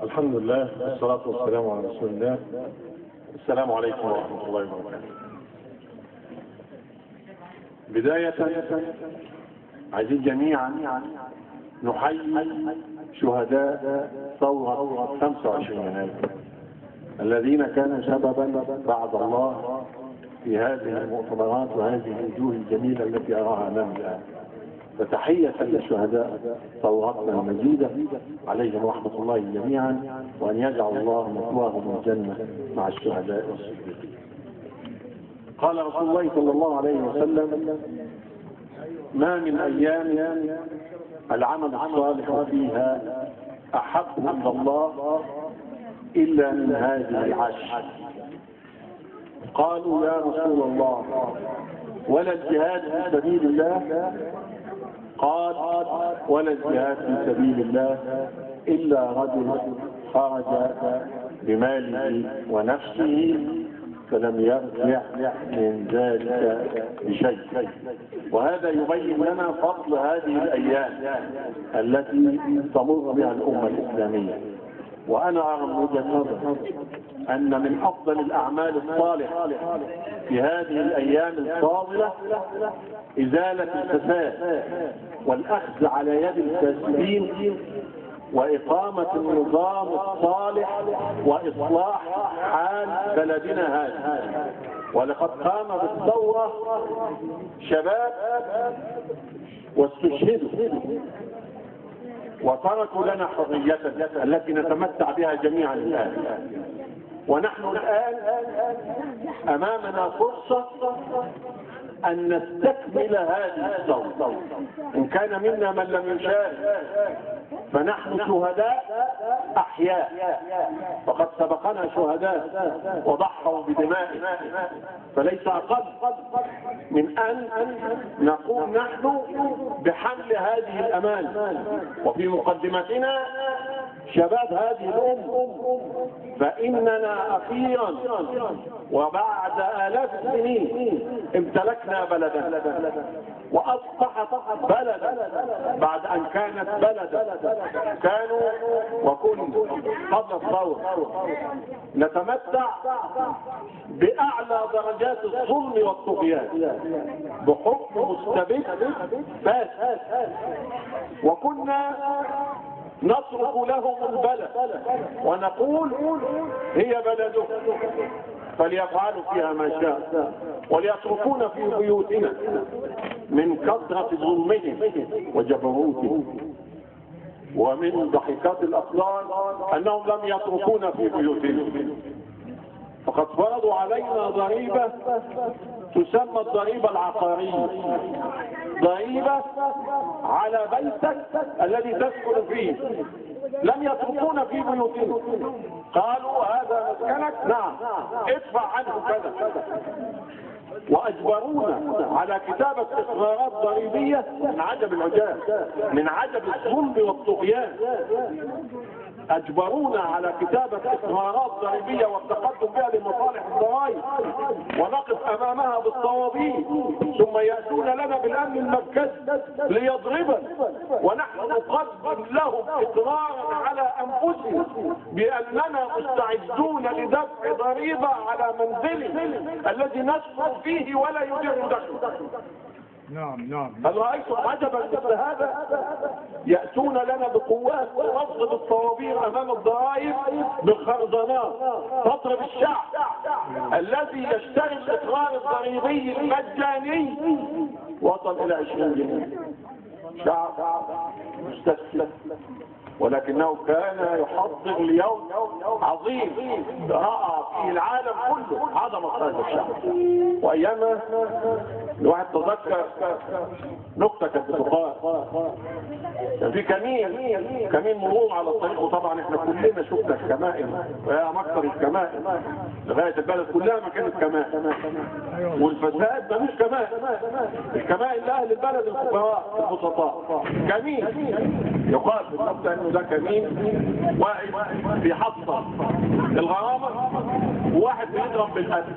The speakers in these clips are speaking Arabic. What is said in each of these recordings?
الحمد لله والصلاة والسلام على رسول الله. السلام عليكم ورحمة الله وبركاته. بداية عايزين جميعا نحيي شهداء ثورة 25 يناير الذين كانوا سببا بعد الله في هذه المؤتمرات وهذه الوجوه الجميلة التي أراها أمامي الآن. فتحية للشهداء ثورتنا المجيدة عليهم رحمة الله جميعا، وأن يجعل الله مثواهم الجنة مع الشهداء والصديقين. قال رسول الله صلى الله عليه وسلم: ما من أيام العمل الصالح فيها أحب إلى الله إلا من هذه العشر. قالوا: يا رسول الله ولا الجهاد في سبيل الله؟ قال: ولا الجهاد في سبيل الله إلا رجل خرج بماله ونفسه فلم يرجع من ذلك بشيء. وهذا يبين لنا فضل هذه الأيام التي تمر بها الأمة الإسلامية. وأنا أرى من وجهة نظري أن من أفضل الأعمال الصالحة في هذه الأيام الفاضلة إزالة الفساد والأخذ على يد الفاسدين وإقامة النظام الصالح وإصلاح حال بلدنا هذا. ولقد قام بالثورة شباب واستشهدوا وتركوا لنا حريتنا التي نتمتع بها جميعا الآن. ونحن الآن أمامنا فرصة أن نستكمل هذه الثورة. إن كان منا من لم يشارك فنحن شهداء أحياء، فقد سبقنا شهداء وضحوا بدمائهم، فليس أقل من أن نقوم نحن بحمل هذه الأمان. وفي مقدمتنا شباب هذه الأمة، فإننا أخيرا وبعد آلاف السنين امتلكنا بلدا وأصبحت بلدا بعد أن كانت بلدا. كانوا وكنا قبل الثورة نتمتع بأعلى درجات الظلم والطغيان بحكم مستبد فاسد، وكنا نترك لهم البلد ونقول هي بلدهم فليفعلوا فيها ما شاء وليتركونا في بيوتنا من كثرة ظلمهم وجبروتهم. ومن ضحكات الأطلال أنهم لم يتركونا في بيوتنا، فقد فرضوا علينا ضريبة تسمى الضريبة العقارية، ضريبة على بيتك الذي تسكن فيه. لم يتركونا في بيوتنا، قالوا هذا مسكنك، نعم ادفع عنه كذا. وأجبرونا على كتابة إقرارات ضريبية من عجب العجاب، من عجب الظلم والطغيان. أجبرونا على كتابة إقرارات ضريبية والتقدم بها لمصالح الضرائب ونقف أمامها بالطوابير، ثم يأتون لنا بالأمن المركزي ليضربنا، ونحن نقدم لهم إقرارا على أنفسنا بأننا مستعدون لدفع ضريبة على منزلنا الذي نسكن فيه ولا يدر دخل. نعم. هل رأيتم عجبا مثل هذا؟ يأتون لنا بقوات ونصب الطوابير أمام الضرائب بالخرزانات تضرب الشعب الذي يشتري الإقرار الضريبي المجاني وصل إلى 20 جنيه. شعب مستسلم، ولكنه كان يحضر اليوم عظيم رأى في العالم كله عظمة هذا الشعب. وأيامها الواحد تذكر نقطة كانت بتقال، كان في كمين مرور على الطريق، وطبعا احنا كلنا شفنا الكمائن وهي مكتر الكمائن لغاية البلد كلها ما كانت كمائن، والفساد ملوش كمائن. الكمائن لأهل البلد الفقراء البسطاء. كمين يقال بالضبط انه ده كمين واحد بيحصل الغرامة وواحد بيضرب بالقتل.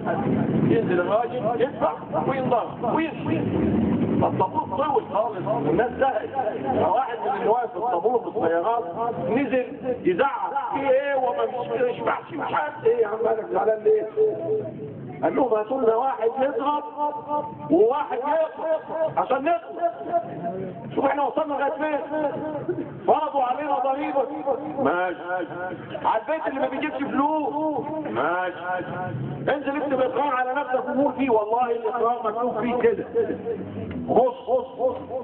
ينزل الراجل يدفع وينضرب ويمشي. الطابور طول خالص والناس زهقت. واحد من اللي واقف في الطابور في السيارات نزل يزعق في ايه وما مش يشبعش مش عارف ايه يا عم مالك زعلان ليه؟ قال لهم هاتوا لنا واحد يضرب وواحد يقف عشان نخلص. شوف احنا وصلنا لغايه فين؟ فرضوا علينا ضريبه ماشي، على البيت اللي ما بيجيبش فلوس ماشي، انزل اكتب اقرار على نفسك وقول فيه والله الاقرار مكتوب فيه كده. بص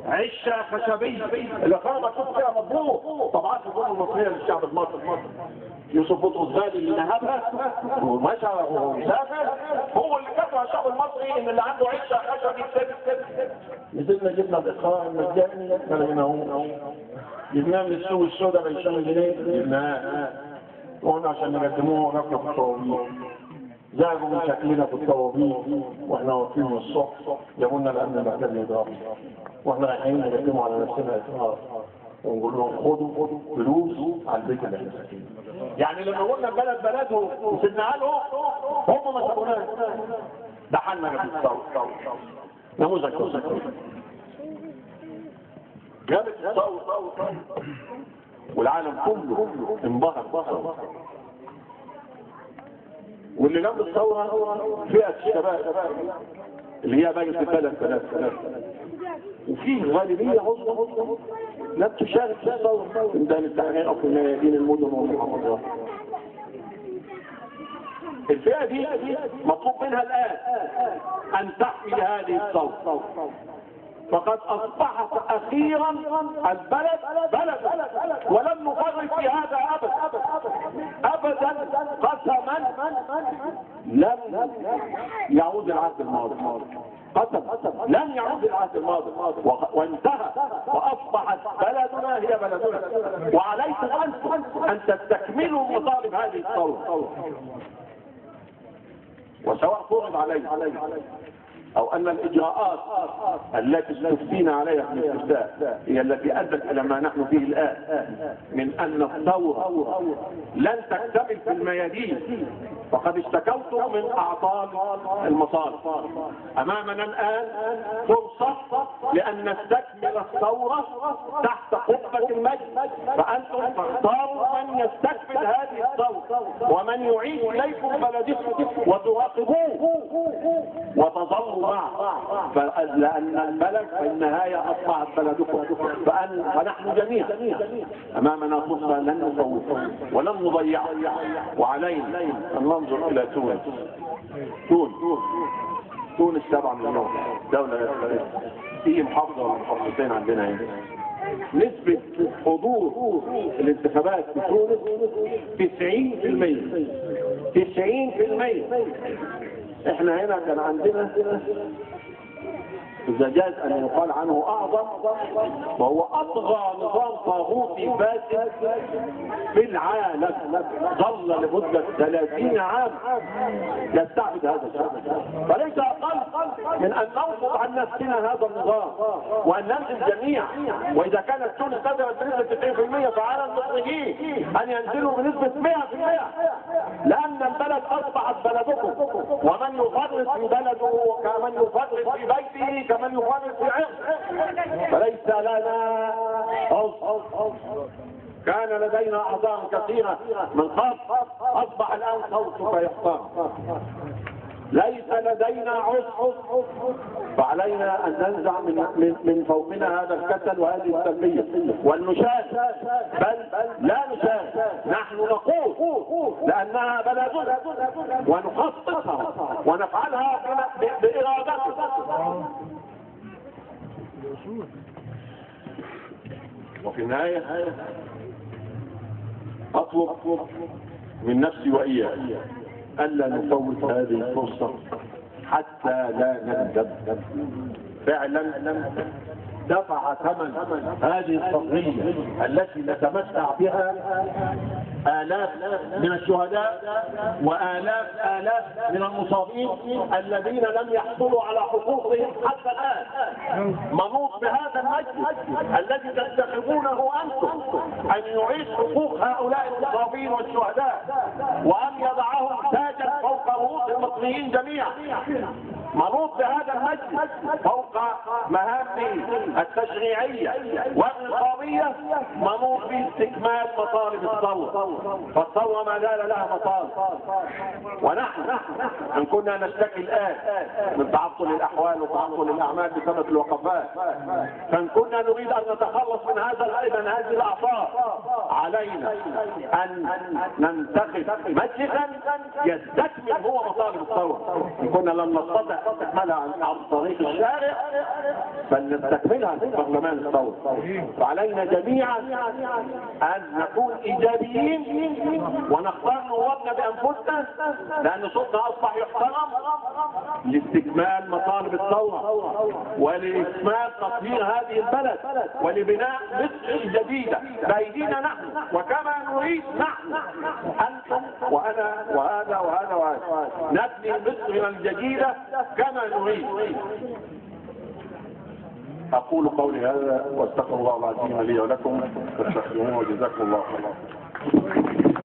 عشه خشبيه الاقرار مكتوب فيها مضبوط. طبعات الحكومه المصريه للشعب المصري يوسف بطرس غالي اللي نهبها ومشى وسافر هو اللي كتب على الشعب المصري ان اللي عنده عشه خشبي كده. نزلنا جبنا الاقرار المجاني كان هو جبناه من السوق السوداء ب 20 جنيه جبناه وقلنا عشان نقدموه وناكله في الطوابير. زعجوا من شكلنا في الطوابير واحنا واقفين من الصبح جابوا لنا الامن المركزي اضافي واحنا رايحين نقدمه على نفسنا اقرار ونقول لهم خدوا فلوس على البيت اللي احنا ساكنين. يعني لما قلنا بلدهم وسيبناها لهم هم ما سابوناش. ده حالنا جاب الثوره نموذج جابت الثوره والعالم كله انبهر. واللي جنب الثوره فئه الشباب اللي هي بقت البلد وفيه غالبيه عظمى لا تشارك في الثوره في ميدان التحرير او في ميادين المدن والمحافظات. الفئه دي مطلوب منها الان ان تحمل هذه الثوره. فقد اصبحت اخيرا البلد بلد ولم نفرط في هذا ابدا قسما لن يعود العهد الماضي. قسم لن يعود العهد الماضي وانتهى واصبحت بلدنا هي بلدنا وعليكم انتم ان تستكملوا مطالب هذه الثوره. وسواء فرض علينا او ان الاجراءات التي استفتينا عليها في الاستفتاء هي التي ادت الى ما نحن فيه الان من ان الثوره لن تكتمل في الميادين. فقد اشتكوت من اعطال المصالح. امامنا الان فرصه لان نستكمل الثوره تحت قبه المجد. فانتم تختاروا من يستكمل هذه الثوره ومن يعيد اليكم بلدكم وتراقبوه وتظلوا معه. لان البلد في النهايه اصبحت بلدكم. فنحن جميعا امامنا فرصه لن نفوتها ولن نضيعها. وعلينا ان ننظر الى تونس 7 مليون دوله في محافظه ولا محافظتين عندنا هنا. نسبة حضور الانتخابات في تونس 90%. احنا هنا كان عندنا إذا جاز أن يقال عنه أعظم وهو أطغى نظام طاغوتي فاسد في العالم ظل لمدة 30 عام يستعبد هذا الشعب. فليس أقل من أن ننفض عن نفسنا هذا النظام وأن ننزل جميعا. وإذا كانت تونس نزلت بنسبة 90% فعلى المصريين أن ينزلوا بنسبة 100%. لأن البلد أصبحت بلدكم ومن يفرط في بلده كمن يفرط في بيته كمن يفرط في عرضه. فليس لنا كان لدينا أعضاء كثيرة من خاص أصبح الآن صوتك يحتار. ليس لدينا عذر فعلينا أن ننزع من فوقنا هذا الكسل وهذه السلبية والنشاز. بل لا نشاز، نحن نقول لأنها بلدنا ونخصصها ونفعلها بإرادتنا. وفي النهاية أطلب من نفسي وإياك ألا نفوت هذه الفرصة حتى لا نندم. فعلا دفع ثمن هذه التضحية التي نتمتع بها آلاف من الشهداء وآلاف من المصابين الذين لم يحصلوا على حقوقهم حتى الآن. منوط بهذا المجلس الذي تنتخبونه أنتم أن يعيد حقوق هؤلاء المصابين والشهداء وأن يضعهم تاجا فوق رؤوس المصريين جميعا. منوط بهذا المجلس فوق مهامه التشريعية والرقابية منوط باستكمال مطالب الثورة. فالثورة ما زال لها مطالب، ونحن ان كنا نشتكي الآن من تعطل الأحوال وتعطل الأعمال بسبب الوقفات، فان كنا نريد ان نتخلص من هذه الأعطال علينا ان ننتخب مجلسا يستكمل هو مطالب الثورة. ان كنا لم نستطع استكمالها عن طريق الشارع فلنستكملها في برلمان الثورة. وعلينا جميعا ان نكون ايجابيين ونختار نوابنا بانفسنا، لان صوتنا اصبح يحترم لاستكمال مطالب الثورة ولاكمال تطهير هذه البلد ولبناء مصر جديدة بايدينا نحن، وكما نريد نحن انتم وانا وهذا وهذا وهذا نبني مصر الجديدة كما نريد. اقول قولي هذا واستغفر الله العظيم لي ولكم فاستغفروه وجزاكم الله خيرا.